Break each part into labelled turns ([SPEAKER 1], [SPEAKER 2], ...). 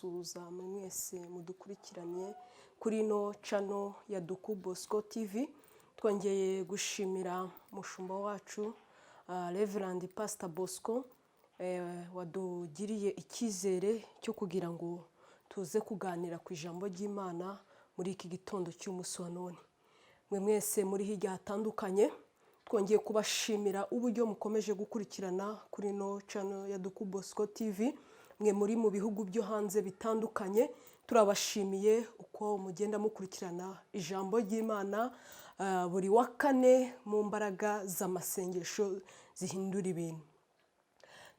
[SPEAKER 1] ndabasuhuza mwese mudukurikiranye kuri ino channel ya Duku Bosco TV. Twongeye gushimira mushumba wacu Reverend Pastor Bosco wadugiriye icyizere cyo kugira ngo tuze kuganira ku ijambo ry'Imana muri iki gitondo cy'umunsi wa none. Mwe mwese muri hirya hatandukanye twongeye kubashimira uburyo mukomeje gukurikirana kuri no channel ya Duku Bosco TV. Mwe muri mu bihugu byo hanze bitandukanye turabashimiye uko mugenda mukurikirana ijambo ry'Imana buri wa kane mu mbaraga z'amasengesho zihindura ibintu.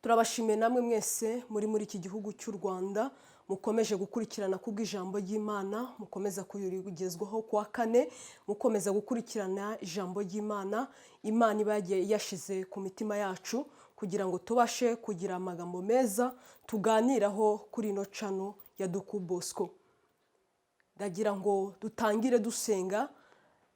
[SPEAKER 1] Turabashimiye namwe mwese muri iki gihugu cy'u Rwanda mukomeje gukurikirana kubw'ijambo ry'Imana, mukomeza kuyurigezwaho kwa kane, mukomeza gukurikirana ijambo ry'Imana. Imana ibagiye yashize ku mitima yacu kugira ngo tubashe kugira amagambo meza tuganiraho kuri no channel ya Duku Bosco. Ndagira ngo dutangire dusenga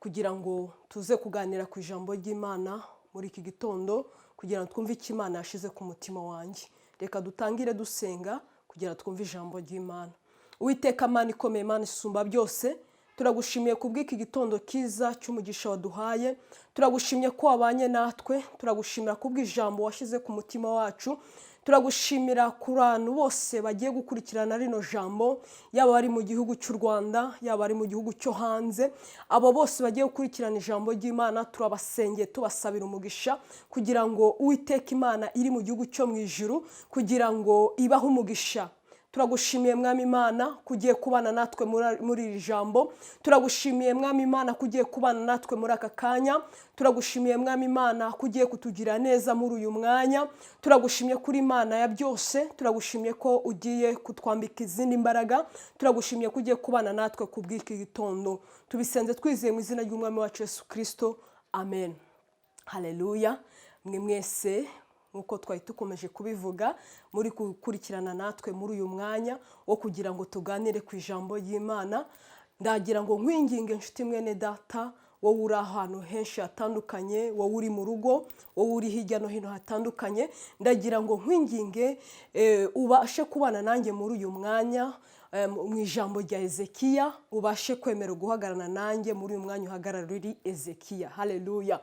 [SPEAKER 1] kugira ngo tuze kuganira ku ijambo ry'Imana muri iki gitondo kugira ngo twumve icyo Imana yashize ku mutima wanjye. Reka dutangire dusenga kugira twumve ijambo ry'Imana. Uwiteka Mana ikomeye, Mana isumba byose, turagushimiye kubw'iki gitondo kiza cy'umugisha waduhaye. Turagushimiye ko wabanye natwe, turagushimira kubw'ijambo washize ku mutima wacu. Turagushimira ku bantu bose bagiye gukurikirana rino jambo, yaba ari mu gihugu cy'u Rwanda, yaba ari mu gihugu cyo hanze. Abo bose bagiye gukurikirana ijambo ry'Imana turabasengeye tubasabira umugisha kugira ngo Uwiteka Imana iri mu gihugu cyo mu ijuru kugira ngo ibahe umugisha. Turagushimiye Mwami Imana kugiye kubana natwe muri iri jambo. Turagushimiye Mwami Imana kugiye kubana natwe muri aka kanya. Turagushimiye Mwami Imana kugiye kutugira neza muri uyu mwanya. Turagushimiye kuri Imana ya byose. Turagushimiye ko ugiye kutwambika izindi mbaraga. Turagushimiye kugiye kubana natwe kubw'iki gitondo. Tubisenze twizeye mu izina ry'Umwami wacu Yesu Kristo. Amen. Haleluya. Mwe mwese nkuko twari tukomeje kubivuga muri gukurikirana natwe muri uyu mwanya wo kugira ngo tuganire ku ijambo ry'Imana. Ndagira ngo nkwinginge nshuti mwene data, wowe uri ahantu henshi hatandukanye, wowe uri mu rugo, wowe uri hirya no hino hatandukanye, ndagira ngo nkwinginge ubashe kubana nanjye muri uyu mwanya mu ijambo rya Ezekiya, ubashe kwemera guhagarana nanjye muri uyu mwanya uhagarara uri Ezekiya. Haleluya.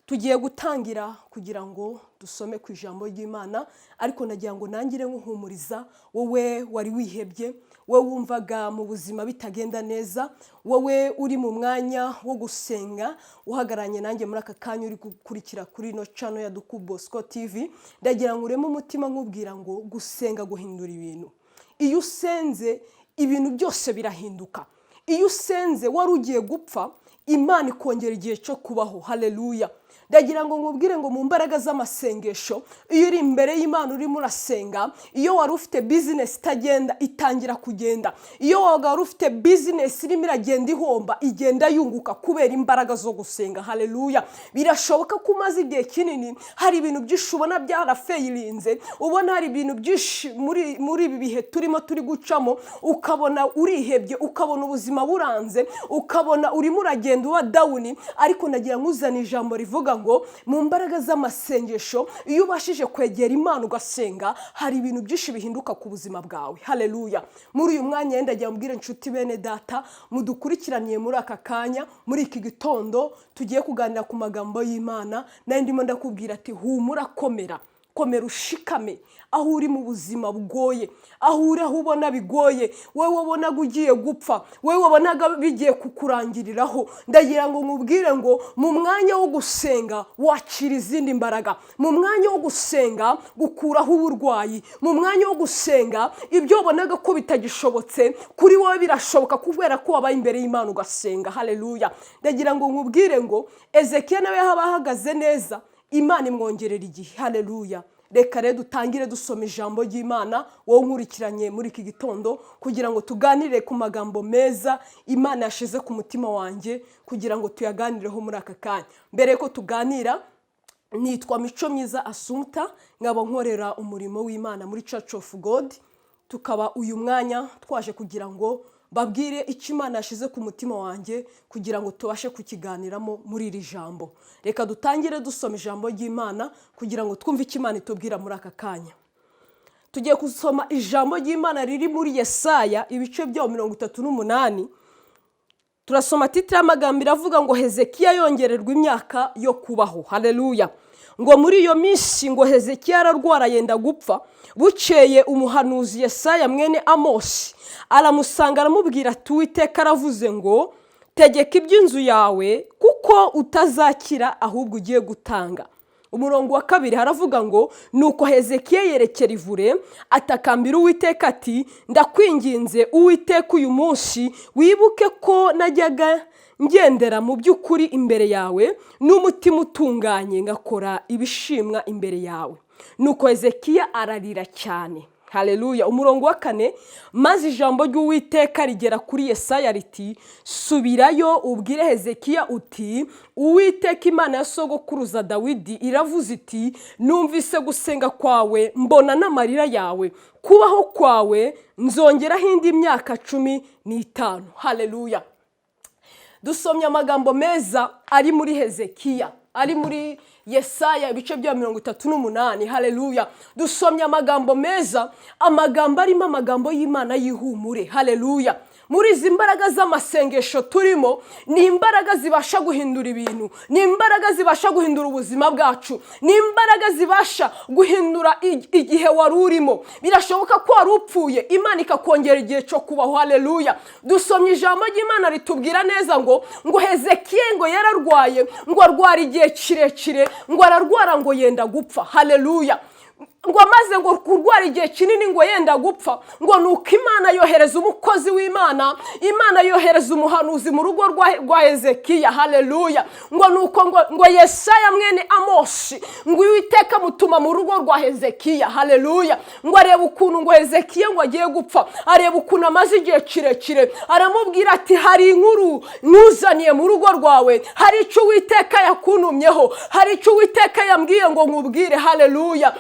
[SPEAKER 1] Tugiye gutangira kugira ngo dusome ku ijambo ry'Imana, ariko nagira ngo nangire nkuhumuriza wowe wari wihebye, wowe wumvaga mu buzima bitagenda neza, wowe uri mu mwanya wo gusenga uhagaranye nanjye muri aka kanya uri gukurikira kuri no channel ya Duku Bosco TV. Ndagira ngo ureme umutima nkubwira ngo gusenga guhindura ibintu. Iyo usenze ibintu byose birahinduka. Iyo usenze wari ugiye gupfa, Imana ikongera igihe cyo kubaho. Haleluya. Ndagira ngo nkubwire ngo mu mbaraga z'amasengesho, iyo uri imbere y'Imana urimo urasenga, iyo wari ufite business itagenda itangira kugenda, iyo wari ufite business irimo iragenda ihomba igenda yunguka kubera imbaraga zo gusenga. Haleluya. Birashoboka ko umaze igihe kinini hari ibintu byinshi ubona byarafeyirinze, ubona hari ibintu byinshi muri ibi bihe turimo turi gucamo, ukabona urihebye, ukabona ubuzima buranze, ukabona urimo uragenda uba down. Ariko nagira nkuzana ijambo rivuga ngo mu mbaraga z'amasengesho, iyo ubashije kwegera Imana ugasenga, hari ibintu byinshi bihinduka ku buzima bwawe. Haleluya. Muri uyu mwanya ndagira mbwire inshuti bene data mudukurikiraniye muri aka kanya, muri iki gitondo tugiye kuganira ku magambo y'Imana. Nari ndimo ndakubwira ati humura, komera ushikame aho uri mu buzima bugoye, aho uri aho ubona bigoye, wowe wabonaga ugiye gupfa, wowe wabonaga bigiye kukurangiriraho. Ndagira ngo nkubwire ngo mu mwanya wo gusenga wakira izindi mbaraga, mu mwanya wo gusenga gukuraho uburwayi, mu mwanya wo gusenga ibyo wabonaga ko bitagishobotse kuri wowe birashoboka kubera ko wabaye imbere y'Imana ugasenga. Haleluya. Ndagira ngo nkubwire ngo Ezekiya nawe haba ahagaze neza, Imana imwongerera igihe. Haleluya. Reka rero dutangire dusoma ijambo ry'Imana, wowe nkurikiranye muri iki gitondo kugira ngo tuganire ku magambo meza Imana yashize ku mutima wanjye kugira ngo tuyaganireho muri aka kanya. Mbere ko tuganira, nitwa Mico Myiza Assumpta, nkaba nkorera umurimo w'Imana muri Church of God. Tukaba uyu mwanya twaje kugira ngo babwire icyo Imana yashize ku mutima wanjye kugira ngo tubashe kukiganiramo muri iri jambo. Reka dutangire dusoma ijambo ry'Imana kugira ngo twumve icyo Imana itubwira muri aka kanya. tugiye gusoma ijambo ry'Imana riri muri Yesaya ibice bya 38. Turasoma titire y'amagambo iravuga ngo Hezekiya yongererwa imyaka yo kubaho. Haleluya. Ngo muri iyo minsi ngo Hezekiya ararwara yenda gupfa. Bukeye umuhanuzi Yesaya mwene Amosi aramusanga aramubwira ati Uwiteka aravuze ngo tegeka iby'inzu yawe kuko utazakira ahubwo ugiye gutanga. Umurongo wa 2 haravuga ngo nuko Hezekiya yerekera ivure atakambira Uwiteka ati ndakwinginze Uwiteka uyu munsi wibuke ko najyaga ngendera mu by'ukuri imbere yawe n'umutima utunganye ngakora ibishimwa imbere yawe. Nuko Hezekiya ararira cyane. Haleluya. Umurongo wa 4 maze ijambo ry'Uwiteka rigera kuri Yesaya riti subirayo ubwire Hezekiya uti Uwiteka Imana ya sogokuruza Dawidi iravuze iti numvise gusenga kwawe mbona n'amarira yawe kubaho kwawe nzongeraho indi myaka 15. Haleluya. Dusomye amagambo meza ari muri Hezekiya, ari muri Yesaya ibice bya 38. Haleluya. Dusomye amagambo meza, amagambo arimo amagambo y'Imana y'ihumure. Haleluya. Muri izi mbaraga z'amasengesho turimo ni imbaraga zibasha guhindura ibintu, ni imbaraga zibasha guhindura ubuzima bwacu, ni imbaraga zibasha guhindura igihe wari urimo. Birashoboka ko wari upfuye Imana ikakongera igihe cyo kubaho. Haleluya. Dusomye ijambo ry'Imana ritubwira neza ngo Hezekiya ngo yararwaye, ngo arwara igihe kirekire, ngo ararwara ngo yenda gupfa. Haleluya. Ngo amaze ngo kurwara igihe kinini ngo yenda gupfa, ngo nuko Imana yohereza umukozi w'Imana, Imana yohereza umuhanuzi mu rugo rwa Hezekiya. Haleluya. Ngo nuko ngo Yesaya mwene Amosi ngo Uwiteka mutuma mu rugo rwa Hezekiya. Haleluya. Ngo areba ukuntu ngo Hezekiya ngo agiye gupfa, areba ukuntu amaze igihe kirekire, aramubwira ati hari inkuru nuzaniye mu rugo rwawe, hari icyo Uwiteka yakunumyeho, hari icyo Uwiteka yambwiye ngo nkubwire. Haleluya.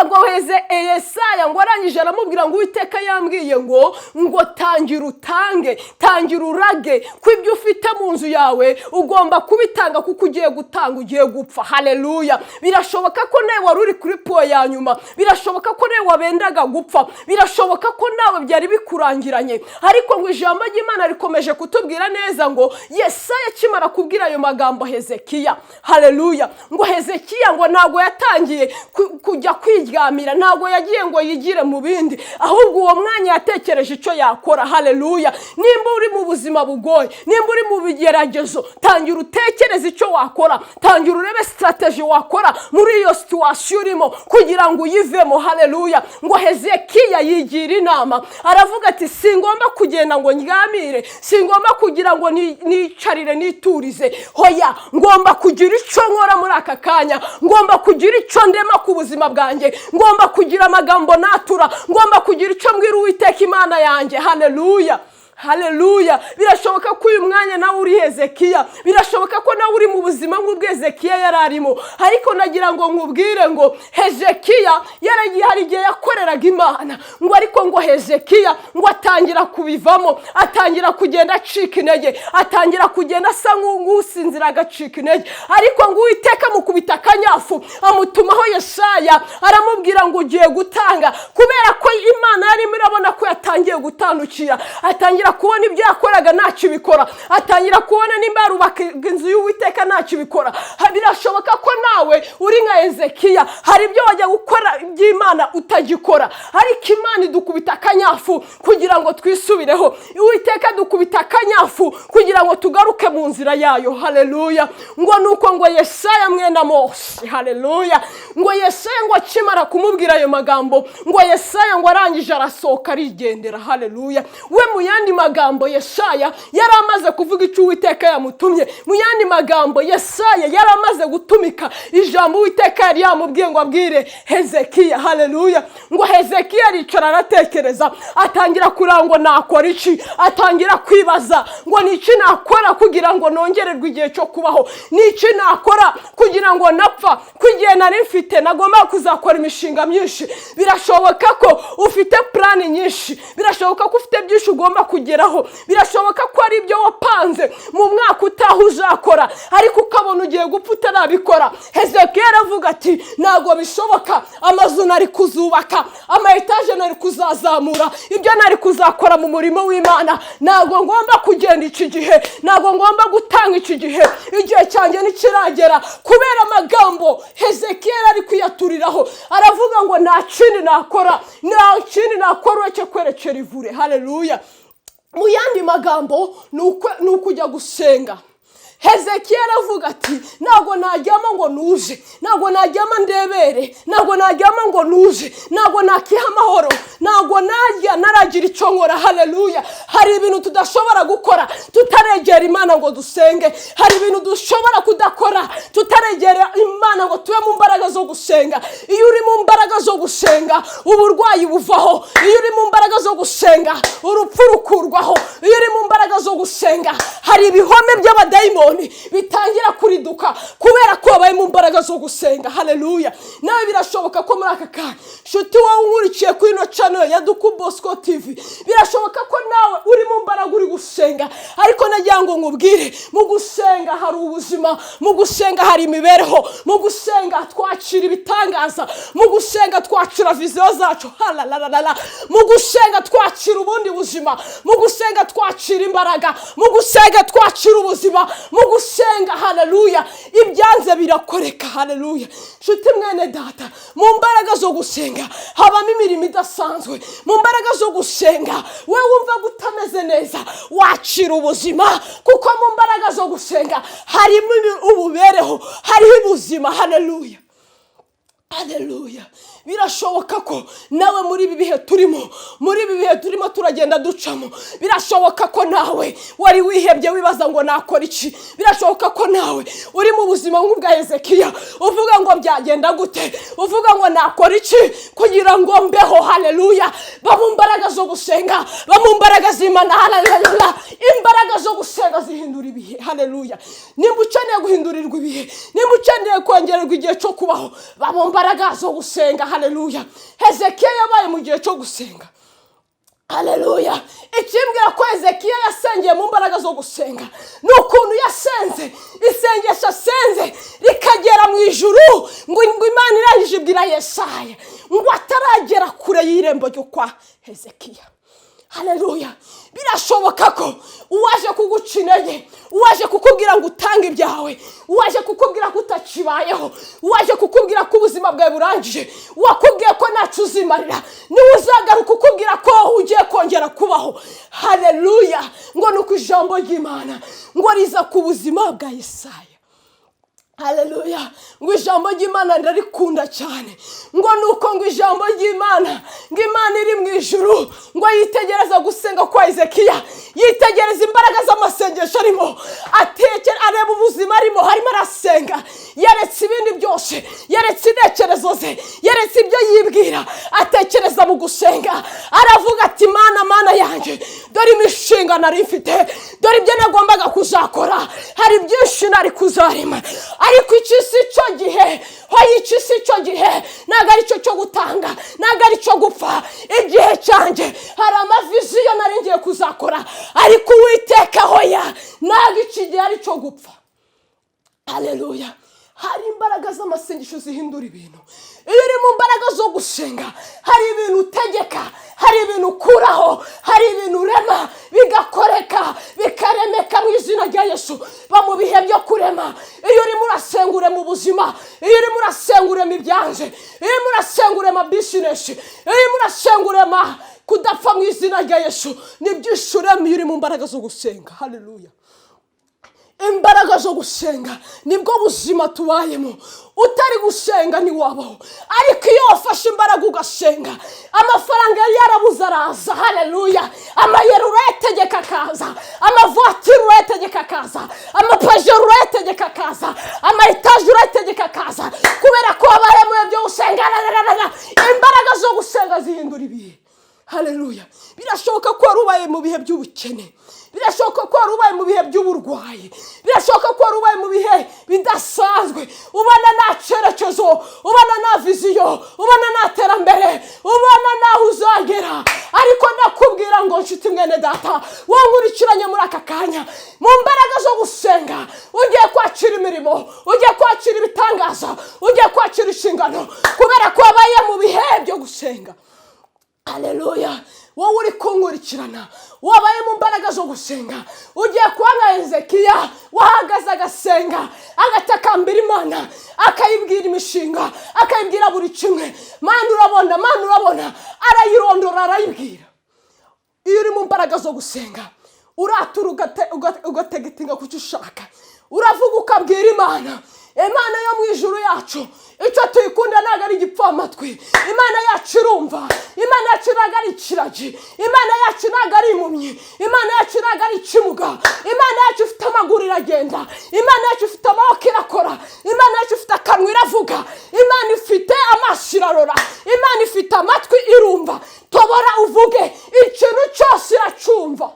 [SPEAKER 1] Ngo Yesaya ngo arangije aramubwira ngo Uwiteka yambwiye ngo tangira utange, tangira urage ko ibyo ufite mu nzu yawe ugomba kubitanga kuko ugiye gutanga, ugiye gupfa. Haleluya. Birashoboka ko nawe wari uri kuri po ya nyuma, birashoboka ko nawe wabendaga gupfa, birashoboka ko nawe byari bikurangiranye, ariko ngo ijambo ry'Imana rikomeje kutubwira neza ngo Yesaya kimara kubwira ayo magambo Hezekiya. Haleluya. Ngo Hezekiya ngo nago yatangiye kujya kwiryamira, ntago yagiye ngo yigire mu bindi, ahubwo uwo mwanya yatekereje icyo yakora. Haleluya. Nimba uri mu buzima bugoye, nimba uri mu bigeragezo, tangira utekereze icyo wakora, tangira urebe strategy wakora muri iyo situation urimo kugira ngo uyivemo. Haleluya. Ngo Hezekiya yigira inama, aravuga ati singomba kugenda ngo ndyamire, singomba kugira ngo nicarire niturize, hoya ngomba kugira icyo nkora muri aka kanya, ngomba kugira icyo ndema ku buzima bwanjye, ngomba kugira amagambo natura, ngomba kugira icyo mbwira Uwiteka Imana yanjye. Haleluya. Haleluya. Birashoboka ko uyu mwanya nawe uri Hezekiya, birashoboka ko nawe uri mu buzima nk'ubwo Hezekiya yararimo, ariko nagira ngo nkubwire ngo Hezekiya yaragiye hari igihe yakoreraga Imana, ngo ariko ngo Hezekiya ngo atangira kubivamo, atangira kugenda acika intege, atangira kugenda asa nk'usinzira agacika intege, ariko ngo Uwiteka mukubita akanyafu amutumaho Yesaya aramubwira ngo ugiye gutanga, kubera ko Imana yari irabona ko yatangiye gutandukira, atangira kubona ibyo yakoraga ntacyo bikora, atangira kubona nimba yarubaka inzu y'Uwiteka ntacyo bikora. Birashoboka ko nawe uri nka Hezekiya, hari ibyo wajya gukora by'Imana utagikora, ariko Imana idukubita akanyafu kugira ngo twisubireho. Uwiteka dukubita akanyafu kugira ngo tugaruke mu nzira yayo. Haleluya. Ngo nuko ngo Yesaya mwene Amosi. Haleluya. Ngo Yesaya ngo akimara kumubwira ayo magambo, ngo Yesaya ngo arangije arasohoka arigendera. Haleluya. We mu yandi magambo Yesaya yari amaze kuvuga icyo Uwiteka yamutumye. Mu yandi magambo Yesaya yari amaze gutumika ijambo Uwiteka yari yamubwiye ngo abwire Hezekiya. Haleluya. Ngo Hezekiya aricara aratekereza, atangira kurangwa nakora iki, atangira kwibaza ngo niki nakora kugira ngo nongererwe igihe cyo kubaho, niki nakora kugira ngo napfa, kugiye nari mfite nagomba kuzakora imishinga myinshi. Birashoboka ko ufite plan nyinshi, birashoboka ko ufite byinshi ugomba kugeraho, birashoboka ko ari ibyo wapanze mu mwaka utaha naho uzakora ariko ukabona ugiye gupfa utarabikora. Hezekiya aravuga ati ntabwo bishoboka, amazu nari kuzubaka, ama etaje nari kuzazamura, ibyo nari kuzakora mu murimo w'Imana ntabwo ngomba kugenda iki gihe, ntabwo ngomba gutanga iki gihe, igihe cyanjye nikiragera. Kubera amagambo Hezekiya ari kuyaturiraho, aravuga ngo nta kindi nakora, nta kindi nakora uretse kwerekera ivure. Haleluya. Mu yandi magambo ni ukujya gusenga. Hezekiya aravuga ati ntabwo najyama ngo nuje, ntabwo najyama ndebere, ntabwo najyama ngo nuje, ntabwo nakiha amahoro, ntabwo najya naragira icyo nkora. Haleluya. Hari ibintu tudashobora gukora tutaregera Imana ngo dusenge, hari ibintu dushobora kudakora tutaregera Imana ngo tube mu mbaraga zo gusenga. Iyo uri mu mbaraga zo gusenga uburwayi buvaho, iyo uri mu mbaraga zo gusenga urupfu rukurwaho, iyo uri mu mbaraga zo gusenga hari ibihome by'abadayimoni bitangira kuriduka kubera ko wabaye mu mbaraga zo gusenga. Haleluya. Nawe birashoboka ko muri aka kanya nshuti wawe unkurikiye kuri ino channel ya Duku Bosco TV, birashoboka ko nawe uri mu mbaraga uri gusenga, ariko nagira ngo nkubwire mu gusenga hari ubuzima, mu gusenga hari imibereho, mu gusenga twakira ibitangaza, mu gusenga twakira viziyo zacu. Halalalala. Mu gusenga twakira ubundi buzima, mu gusenga twakira imbaraga, mu gusenga twakira ubuzima, mu gusenga. Haleluya. Ibyanze birakoreka. Haleluya. Nshuti mwene data, mu mbaraga zo gusenga habamo imirimo idasanzwe. Mu mbaraga zo gusenga we wumva gutameze neza wakira ubuzima, kuko mu mbaraga zo gusenga harimo ububereho, hariho ubuzima. Haleluya. Haleluya. Birashoboka ko nawe muri ibi bihe turimo turagenda ducamo, birashoboka ko nawe wari wihebye wibaza ngo nakora iki, birashoboka ko nawe uri mu buzima nk'ubwa Hezekiya uvuga ngo byagenda gute, uvuga ngo nakora iki kugira ngo mbeho. Haleluya. Bamu mbaraga zo gusenga, bamu mbaraga z'Imana. Haleluya. Imbaraga zo gusenga zihindura ibihe. Haleluya. Nimba ukeneye guhindurirwa ibihe, nimba ukeneye kongererwa igihe cyo kubaho, bamu mbaraga zo gusenga. Haleluya. Hezekiya yabaye mu gihe cyo gusenga. Haleluya. Ikimbwira ko Hezekiya yasengeye mu mbaraga zo gusenga ni ukuntu yasenze, isengesho asenze rikagera mu ijuru, ngo Imana irangije ibwira Yesaya ngo ataragera kure y'irembo ryo kwa Hezekiya. Haleluya. Birashoboka ko uwaje kuguca intege, uwaje kukubwira ngo utange ibyawe, uwaje kukubwira ko utakibayeho, uwaje kukubwira ko ubuzima bwawe burangije, wakubwiye ko ntacyo uzimarira, niwe uzagaruka ukubwira ko ugiye kongera kubaho. Haleluya. Ngo nuko ijambo ry'Imana ngo riza ku buzima bwa Yesaya. Haleluya. Ngo ijambo ry'Imana ndarikunda cyane. Ngo ijambo ry'Imana, ngo Imana iri mu ijuru ngo yitegereza gusenga kwa Hezekiya, yitegereza imbaraga z'amasengesho arimo, areba ubuzima arimo, harimo arasenga, yaretse ibindi byose, yaretse intekerezo ze, yaretse ibyo yibwira, atekereza mu gusenga. Aravuga ati Mana yanjye, dore imishinga nari mfite, dore ibyo nagombaga kuzakora, hari byinshi nari kuzarima, ariko iki si cyo gihe, hoya iki si cyo gihe, ntabwo ari cyo cyo gutanga, ntabwo ari cyo gupfa. Igihe cyanjye hari amaviziyo nari ngiye kuzakora, ariko Uwiteka hoya, ntabwo iki gihe ari cyo gupfa. Haleluya. Hari imbaraga z'amasengesho zihindura ibintu. Iyo uri mu mbaraga zo gusenga hari ibintu utegeka, hari ibintu ukuraho, hari ibintu urema bigakoreka, bikaremeka mu izina rya Yesu. Bamu bihe byo kurema. Iyo uri murasengure mu buzima, iyo uri murasengure mu byanze, iyo murasengure mu business, iyo murasengure kudapfa mu izina rya Yesu, ni byishuremo iyo uri mu mbaraga zo gusenga. Haleluya. Imbaraga zo gusenga nibwo buzima tubayemo. Utari gusenga ntiwabaho, ariko iyo wafashe imbaraga ugasenga amafaranga yarabuze araza. Haleluya. Amayero urayategeka akaza, amavuatire urayategeka akaza, amapajero urayategeka akaza, amaetaje urayategeka akaza, kubera ko wabayemo ibyo gusenga. Imbaraga zo gusenga zihindura ibihe. Haleluya. Birashoboka ko warubaye mu bihe by'ubukene, birashoboka ko warubaye mu bihe by'uburwayi, birashoboka ko warubaye mu bihe bidasanzwe, ubona nta cyerekezo, ubona nta viziyo, ubona nta terambere, ubona naho uzagera. Ariko ndakubwira ngo nshuti mwene data wankurikiranye muri aka kanya, mu mbaraga zo gusenga imirimo, ugiye kwakira ibitangaza, ugiye kwakira inshingano kubera ko wabaye mu bihe byo gusenga. Haleluya. Wowe uri kunkurikirana wabaye mu mbaraga zo gusenga, ugiye kuba nka Hezekiya wahagaze agasenga, agatakambira Imana, akayibwira imishinga, akayibwira buri kimwe. Mana urabona, arayirondora, arayibwira. Iyo uri mu mbaraga zo gusenga, uratura ugategetinga ku cyo ushaka, uravuga ukabwira Imana yo mu ijuru yacu. Icyo tuyikunda ntabwo ari igipfamatwi. Imana yacu irumva, Imana yacu ntabwo ari ikiragi, Imana yacu ntabwo ari impumyi, Imana yacu ntabwo ari ikimuga. Imana yacu ifite amaguru iragenda, Imana yacu ifite amaboko irakora, Imana yacu ifite akanwa iravuga, Imana ifite amaso irarora, Imana ifite amatwi irumva. Tobora uvuge, ikintu cyose iracumva.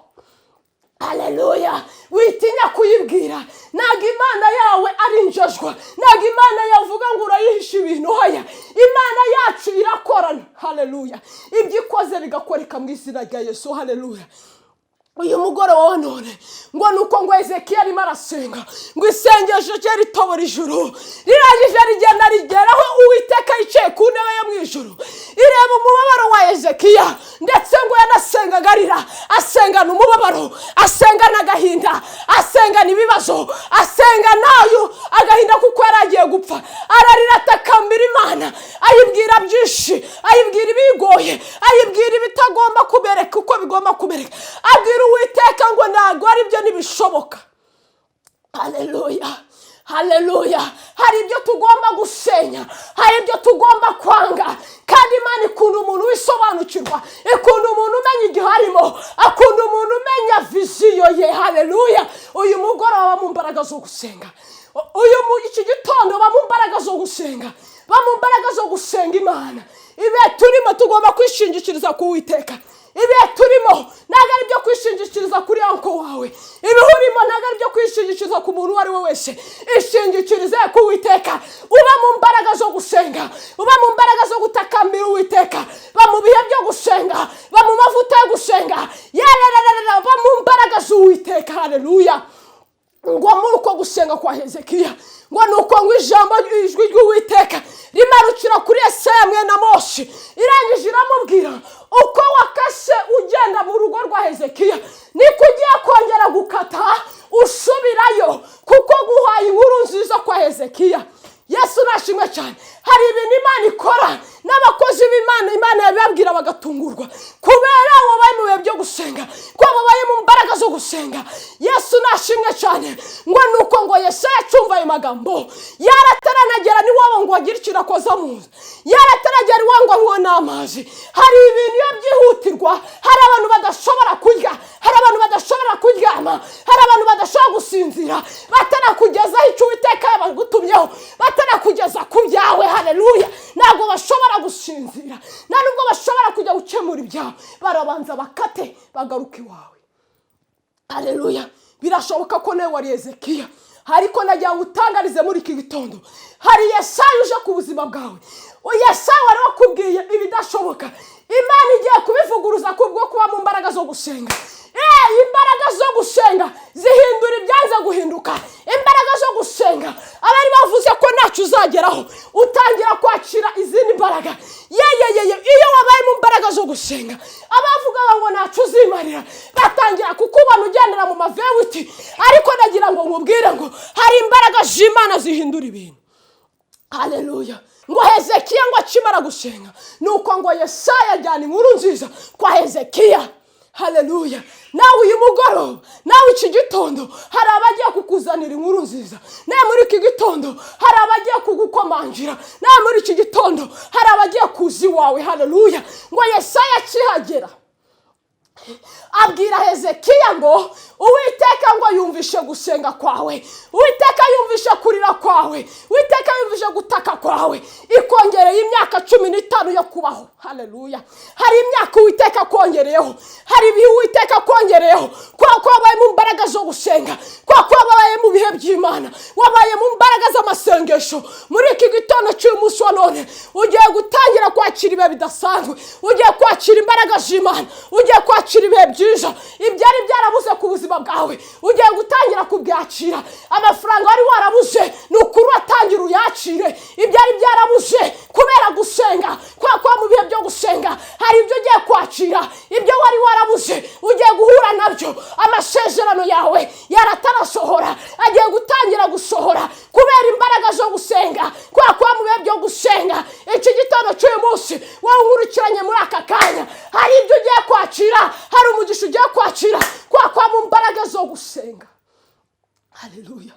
[SPEAKER 1] Haleluya. Witinya kuyibwira. Ntabwo Imana yawe ari injajwa, ntabwo Imana yavuga ngo urayihisha ibintu. Hoya, Imana yacu irakorana. Haleluya. Ibyo ikoze bigakoreka mu izina rya Yesu. Haleluya. Uyu mugoroba wa none ngo nuko ngo Hezekiya arimo arasenga, ngo isengesho rye ritobora ijuru, rirangije rigenda rigeraho Uwiteka yicaye ku ntebe yo mu ijuru, ireba umubabaro wa Hezekiya, ndetse ngo yanasengaga arira, asengana umubabaro, asengana agahinda, asengana ibibazo, asenga nayo agahinda kuko yaragiye gupfa. Ararira atakambira Imana, ayibwira byinshi, ayibwira ibigoye, ayibwira ibitagomba kubereka uko bigomba kubereka, abwira Uwiteka ngo ntabwo ari byo nibishoboka. Haleluya. Haleluya. Hari ibyo tugomba gusenya, hari ibyo tugomba kwanga, kandi Imana ikunda umuntu wisobanukirwa, ikunda umuntu umenya igihe arimo, akunda umuntu umenya viziyo ye. Haleluya. Uyu mugoroba mu mbaraga zo gusenga, iki gitondo ba mu mbaraga zo gusenga, ba mu mbaraga zo gusenga Imana. Ibe turimo tugomba kwishingikiriza ku Uwiteka. Ibe turimo ntabwo ari byo kwishingikiriza kuri anko wawe, ibihurimo ntabwo ari byo kwishingikiriza ku muntu uwo ari we wese. Ishingikirize ku Uwiteka. Uba mu mbaraga zo gusenga, uba mu mbaraga zo gutakambira Uwiteka, ba mu bihe byo gusenga, ba mu mavuta yo gusenga, ba mu mbaraga z'Uwiteka. Haleluya. Ngo muri uko gusenga kwa Hezekiya, ngo nuko ngo ijwi ry'Uwiteka rimarukira kuri Yesaya mwene Amosi, irangije iramubwira uko wakase ugenda mu rugo rwa Hezekiya niko ugiye kongera gukata usubirayo, kuko guhaye inkuru nziza kwa Hezekiya. Yesu nashimwe cyane. Hari ibintu Imana ikora n'abakozi b'Imana, Imana yababwira bagatungurwa kubera wabaye mu bihe byo gusenga, ko babaye mu mbaraga zo gusenga. Yesu nashimwe cyane. Ngo nuko ngo Yesaya acumva ayo magambo, yarataranagera niwabo ngo agire ikirakoza muzi, yarataragera iwango ngo n'amazi. Hari ibintu iyo byihutirwa, hari abantu badashobora kurya, hari abantu badashobora kuryama, hari abantu badashobora gusinzira, batanakugezaho icyo Uwiteka yabagutumyeho, batanakugeza ku byawe. Haleluya. Ntabwo bashobora gusinzira, nta nubwo bashobora kujya gukemura ibyawe, barabanza bakate bagaruka iwawe. Haleluya. Birashoboka ko nawe wari Hezekiya, ariko nagira ngo utangarize muri iki gitondo, hari Yesaya uje ku buzima bwawe. Yesaya wari wakubwiye ibidashoboka, Imana igiye kubivuguruza kubwo kuba mu mbaraga zo gusenga. Imbaraga zo gusenga zihindura ibyanze guhinduka. Imbaraga zo gusenga abari bavuze ko ntacyo uzageraho, utangira kwakira izindi mbaraga. Iyo wabaye mu mbaraga zo gusenga, abavuga ngo ntacyo uzimarira batangira kukubona ugendera mu mavewiti. Ariko nagira ngo nkubwire ngo hari imbaraga z'Imana zihindura ibintu. Haleluya. Ngo Hezekiya ngo akimara gusenga, nuko ngo Yesaya ajyana inkuru nziza kwa Hezekiya. Haleluya. Nawe uyu mugoroba, nawe iki gitondo, hari abagiye kukuzanira inkuru nziza. Nawe muri iki gitondo hari abagiye kugukomangira. Nawe muri iki gitondo hari abagiye kuza iwawe. Haleluya. Ngo Yesaya akihagera abwira Hezekiya ngo Uwiteka ngo yumvishe gusenga kwawe, Uwiteka yumvishe kurira kwawe, Uwiteka yumvishe gutaka kwawe, ikongereye imyaka 15 yo kubaho. Haleluya. Hari imyaka Uwiteka kongereyeho, hari ibihe Uwiteka kongereyeho, kwa wabaye mu mbaraga zo gusenga, kwa wabaye mu bihe bihe by'Imana, wabaye mu mbaraga z'amasengesho. Muri iki gitondo cy'umunsi wa none ugiye gutangira kwakira ibihe bidasanzwe, ugiye kwakira imbaraga z'Imana, ugiye kwakira ibihe byiza. Ibyari byarabuze ku buzima bwawe ugiye gutangira kubyakira. Amafaranga wari warabuze ni ukuri watangira uyakire. Ibyari byarabuze kubera gusenga, kwa mu bihe byo gusenga hari ibyo ugiye kwakira. Ibyo wari warabuze ugiye guhura nabyo. Amasezerano yawe yaratarasohora, agiye gutangira gusohora kubera imbaraga zo gusenga, kwa mu bihe byo gusenga. Iki gitondo cy'uyu munsi wowe unkurikiranye muri aka kanya, hari ibyo ugiye kwakira, hari umugisha ugiye kwakira kwa mu mbaraga zo gusenga. Haleluya,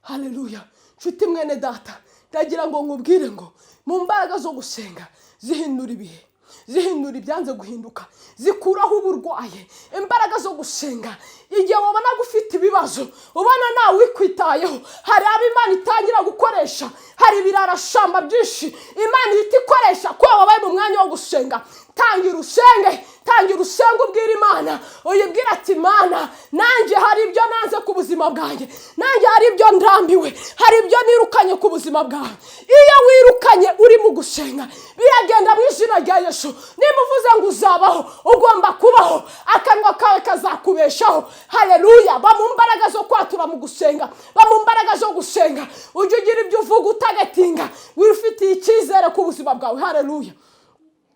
[SPEAKER 1] haleluya. Nshuti mwene data, ndagira ngo nkubwire ngo mu mbaraga zo gusenga zihindura ibihe, zihindura ibyanze guhinduka, zikuraho uburwayi. Imbaraga zo gusenga, igihe wabona gufite ibibazo, ubona nawe wikwitayeho, hari abo Imana itangira gukoresha, hari ibirarashamba byinshi Imana ihita ikoresha ko wabaye mu mwanya wo gusenga. Tangira usenge, tangira usenge, ubwira Imana, uyibwira ati Imana, nanjye hari ibyo nanze ku buzima bwanjye, nanjye hari ibyo ndambiwe, hari ibyo nirukanye ku buzima bwawe. Iyo wirukanye uri mu gusenga biragenda mu izina rya Yesu. Niba uvuze ngo uzabaho, ugomba kubaho, akanwa kawe kazakubeshaho. Haleluya. Ba mu mbaraga zo kwatura mu gusenga, ba mu mbaraga zo gusenga. Ujye ugira ibyo uvuga utagatinga, wifitiye icyizere ku buzima bwawe. Haleluya.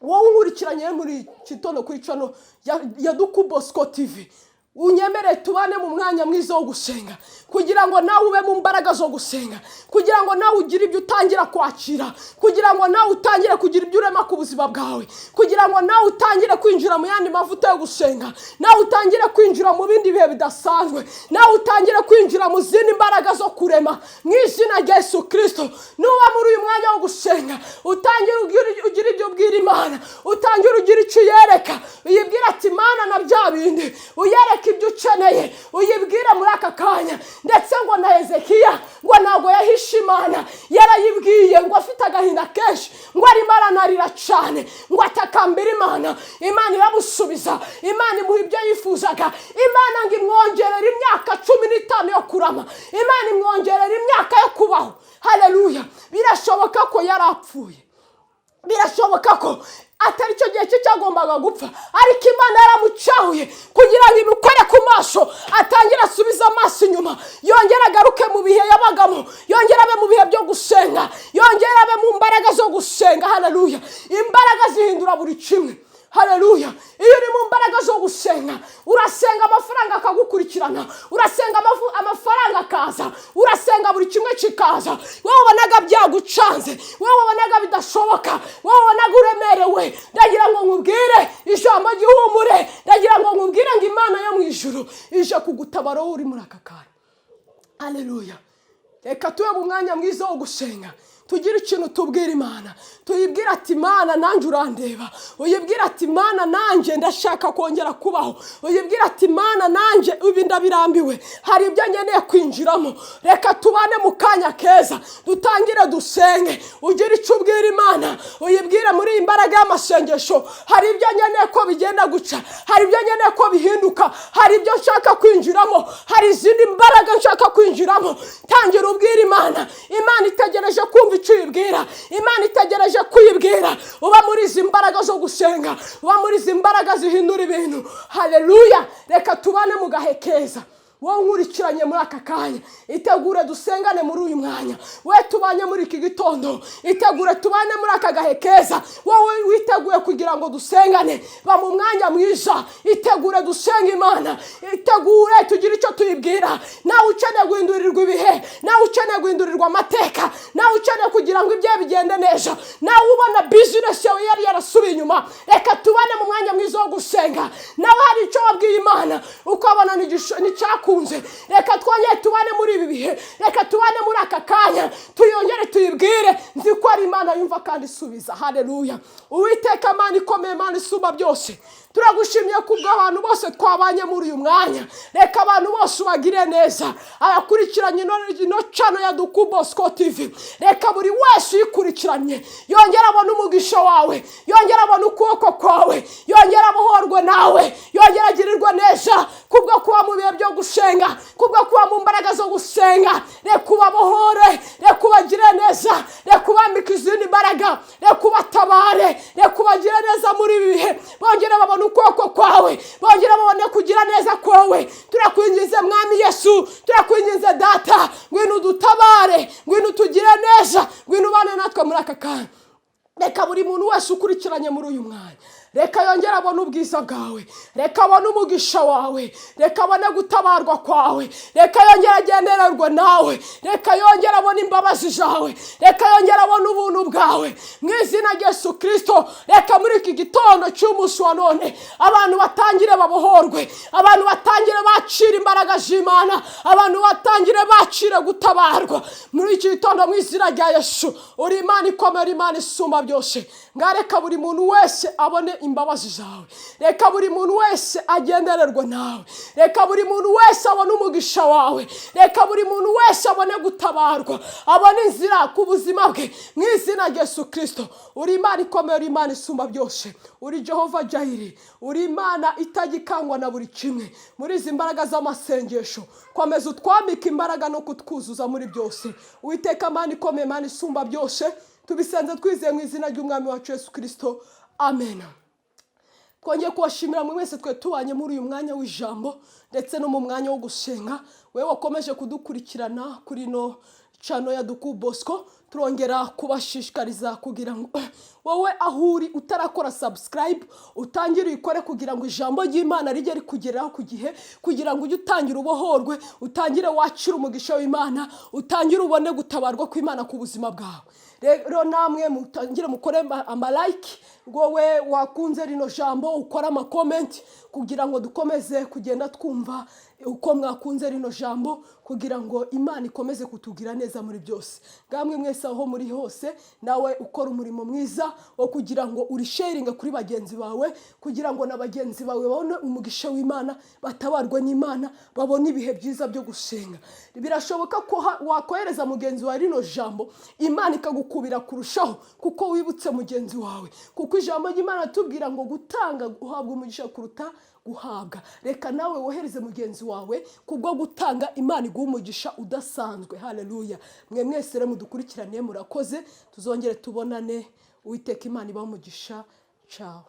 [SPEAKER 1] Wowe unkurikiranye muri kitono kuri channel ya Duku Bosco TV, unyemere tubane mu mwanya mwiza wo gusenga, kugira ngo nawe ube mu mbaraga zo gusenga, kugira ngo nawe ugire ibyo utangira kwakira, kugira ngo nawe utangire kugira ibyo urema ku buzima bwawe, kugira ngo nawe utangire kwinjira mu yandi mavuta yo gusenga, nawe utangire kwinjira mu bindi bihe bidasanzwe, nawe utangire kwinjira mu zindi mbaraga zo kurema mu izina rya Yesu Kristo. Nuba muri uyu mwanya wo gusenga, utangire ugira ibyo ubwira Imana, utangire ugira icyo yereka, uyibwira ati Imana na bya bindi, uyereka ibyo ukeneye, uyibwira muri aka kanya. Ndetse ngo na Hezekiya ngo ntabwo yahishe Imana, yarayibwiye ngo afite agahinda kenshi, ngo arimo aranarira cyane, ngo atakambira Imana. Imana iramusubiza, Imana imuha ibyo yifuzaga. Imana ngo imwongerere imyaka 15 yo kurama, Imana imwongerere imyaka yo kubaho. Haleluya. Birashoboka ko yarapfuye, birashoboka ko atari cyo gihe cye cyagombaga gupfa, ariko Imana yaramucahuye kugira ngo imukore ku maso, atangira asubiza amaso inyuma, yongera agaruke mu bihe yabagamo, yongera abe mu bihe byo gusenga, yongera abe mu mbaraga zo gusenga. Haleluya. Imbaraga zihindura buri kimwe. Haleluya. Iyo uri mu mbaraga zo gusenga, urasenga amafaranga akagukurikirana, urasenga amafaranga akaza, urasenga buri kimwe kikaza. Wowe ubonaga byagucanze, wowe ubonaga bidashoboka, wowe ubonaga uremerewe, ndagira ngo nkubwire ijambo ry'ihumure, ndagira ngo nkubwire ngo Imana yo mu ijuru ije kugutabara wowe uri muri aka kanya. Haleluya. Reka tube mu mwanya mwiza wo gusenga, tugira ikintu tubwira Imana, tuyibwira ati Imana nanjye urandeba, uyibwira ati Imana nanjye ndashaka kongera kubaho, uyibwira ati Imana nanjye ubi ndabirambiwe, hari ibyo nkeneye kwinjiramo. Reka tubane mu kanya keza, dutangire dusenge, ugira icyo ubwira Imana, uyibwire muri imbaraga y'amasengesho. Hari ibyo nkeneye ko bigenda guca, hari ibyo nkeneye ko bihinduka, hari ibyo nshaka kwinjiramo, hari izindi mbaraga nshaka kwinjiramo. Tangira ubwira Imana. Imana itegereje kumva icyo uyibwira, Imana itegereje kuyibwira. Uba muri izi mbaraga zo gusenga, uba muri izi mbaraga zihindura ibintu. Haleluya. Reka tubane mu gahe keza. Wowe unkurikiranye muri aka kanya, itegure dusengane muri uyu mwanya. We tubanye muri iki gitondo, itegure tubane muri aka gahe keza. Wowe witeguye kugira ngo dusengane, ba mu mwanya mwiza, itegure dusenga Imana, itegure tugire icyo tuyibwira. Nawe ukeneye guhindurirwa ibihe, nawe ukeneye guhindurirwa amateka, nawe ukeneye kugira ngo ibye bigende neza, nawe ubona business yawe yari yarasubiye inyuma, reka tubane mu mwanya mwiza wo gusenga. Nawe hari icyo wabwiye Imana ukabona n'icyakunze, reka twongere tubane muri ibi bihe, reka tubane muri aka kanya, tuyongere tuyibwire. Nzi ko ari Imana yumva kandi isubiza. Haleluya. Uwiteka Imana ikomeye, Imana isumba byose, turagushimiye kubwo abantu bose twabanye muri uyu mwanya. Reka abantu bose ubagire neza, abakurikiranye no channel ya Duku Bosco TV, reka buri wese uyikurikiranye yongera abone umugisha wawe, yongera abone ukuboko kwawe, yongera abohorwe nawe, yongera agirirwa neza kubwo kuba mu bihe byo gusenga, kubwo kuba mu mbaraga zo gusenga. Reka ubabohore, reka ubagire neza, reka ubambike izindi mbaraga, reka ubatabare, reka ubagire neza muri ibi bihe. Bongere babone ukuboko kwawe, bongere babone kugira neza kwawe. Turakwinginze mwami Yesu, turakwinginze data, ngwino udutabare, ngwino utugire neza, ngwino ubane natwe muri aka kanya. Reka buri muntu wese ukurikiranye muri uyu mwanya, reka yongere abone ubwiza bwawe, reka abone umugisha wawe, reka abone gutabarwa kwawe, reka yongere agendererwe nawe, reka yongere abone imbabazi zawe, reka yongere abone ubuntu bwawe mu izina rya Yesu Kristo. Reka muri iki gitondo cy'umunsi wa none abantu batangire babohorwe, abantu batangire bacira imbaraga z'Imana, abantu batangire bacire gutabarwa muri iki gitondo mu izina rya Yesu. Uri Imana ikomeye, Imana isumba byose. Ngareka buri muntu wese abone imbabazi zawe, reka buri muntu wese agendererwe nawe, reka buri muntu wese abone umugisha wawe, reka buri muntu wese abone gutabarwa, abone inzira ku buzima bwe mu izina rya Yesu Kristo. Uri Imana ikomeye, Imana isumba byose. Uri Jehova Jayiri, uri Imana itagikangwa na buri kimwe. Muri izi mbaraga z'amasengesho komeza utwambike imbaraga no kutwuzuza muri byose. Uwiteka Mana ikomeye, Mana isumba byose, tubisenze twizeye mu izina ry'umwami wacu Yesu Kristo, amen. Twongeye kubashimira mwe mwese twe tubanye muri uyu mwanya w'ijambo ndetse no mu mwanya wo gusenga. Wewe wakomeje kudukurikirana kuri no channel ya Duku Bosco, turongera kubashishikariza kugira ngo wowe ahuri utarakora subscribe utangire ikore kugira ngo ijambo ry'Imana rijye rikugeraho ku gihe, kugira ngo ujye utangira ubohorwe, utangire wacira umugisha w'Imana, utangire ubone gutabarwa kw'Imana ku buzima bwawe. Rero namwe mutangire mukore like, wowe wakunze rino jambo ukora ama comment kugira ngo dukomeze kugenda twumva uko mwakunze rino jambo, kugira ngo Imana ikomeze kutugira neza muri byose. Ngamwe mwese aho muri hose, nawe ukora umurimo mwiza wo kugira ngo uri sharing kuri bagenzi bawe, kugira ngo na bagenzi bawe babone umugisha w'Imana, batabarwe n'Imana, babone ibihe byiza byo gusenga. Birashoboka ko wakohereza mugenzi wa rino jambo, Imana ikagukubira kurushaho kuko wibutse mugenzi wawe, kuko ijambo ry'Imana tubwira ngo gutanga uhabwa umugisha kuruta guhabwa. Reka nawe wohereze mugenzi wawe kubwo gutanga, Imana iguha umugisha udasanzwe. Haleluya. Mwe mwese rero mudukurikirane murakoze, tuzongere tubonane. Uwiteka Imana ibahe umugisha. Ciao.